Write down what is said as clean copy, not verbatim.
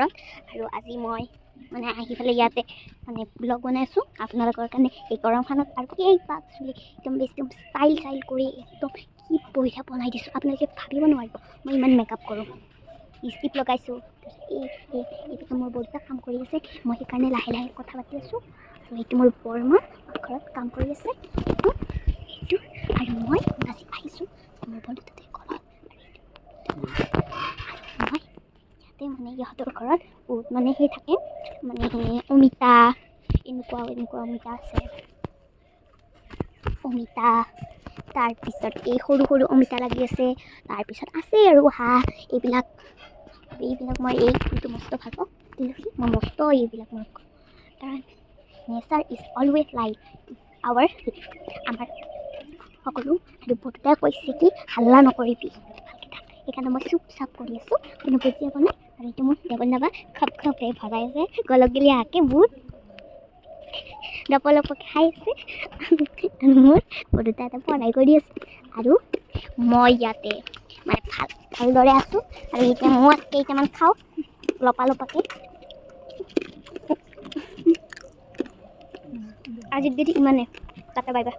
ঘৰত আৰু আজি মই মানে আহি পেলাই ইয়াতে মানে ব্লগ বনাই আছোঁ আপোনালোকৰ কাৰণে এই গৰমখনত আৰু এই পাকচলি একদম ষ্টাইল কৰি একদম কি বঢ়িয়া বনাই দিছোঁ আপোনালোকে ভাবিব নোৱাৰিব মই ইমান মেকআপ কৰোঁ লিপষ্টিক লগাইছোঁ এইটো মোৰ বৰতা কাম কৰি আছে মই সেইকাৰণে লাহে লাহে কথা পাতি আছোঁ আৰু এইটো মোৰ বৰমা ঘৰত কাম কৰি আছে এইটো আৰু মই আজি আহিছোঁ মোৰ বৰতাতে ঘৰত মই ইয়াতে মানে ইহঁতৰ ঘৰত বহুত মানে সেই থাকে মানে অমিতা এনেকুৱা অমিতা আছে অমিতা তাৰপিছত এই সৰু সৰু অমিতা লাগি আছে তাৰপিছত আছে আৰু হাঁহ এইবিলাক মই এইটো মস্ত ভাল পাওঁ মই মস্ত এইবিলাক মই কাৰণ নেচাৰ ইজ অলৱেজ লাইক আমাৰ সকলো আৰু বৰতাই কৈছে কি হাল্লা নকৰিবি ভালকৈ থাক সেইকাৰণে মই চুপ চাপ কৰি আছোঁ কোনো বুজি পোৱা নাই আৰু এইটো মোৰ দেৱনাবা খপে ভৰাই আছে গলগলি আঁকে বহুত লপকে খাই আছে মোৰ বৰতা এটা পঢ়াই কৰি আছে আৰু মই ইয়াতে মানে ভালদৰে আছোঁ আৰু এতিয়া মই কেইটামান খাওঁ লপাকে আজিৰ দিন ইমানে টাটা বাই বাই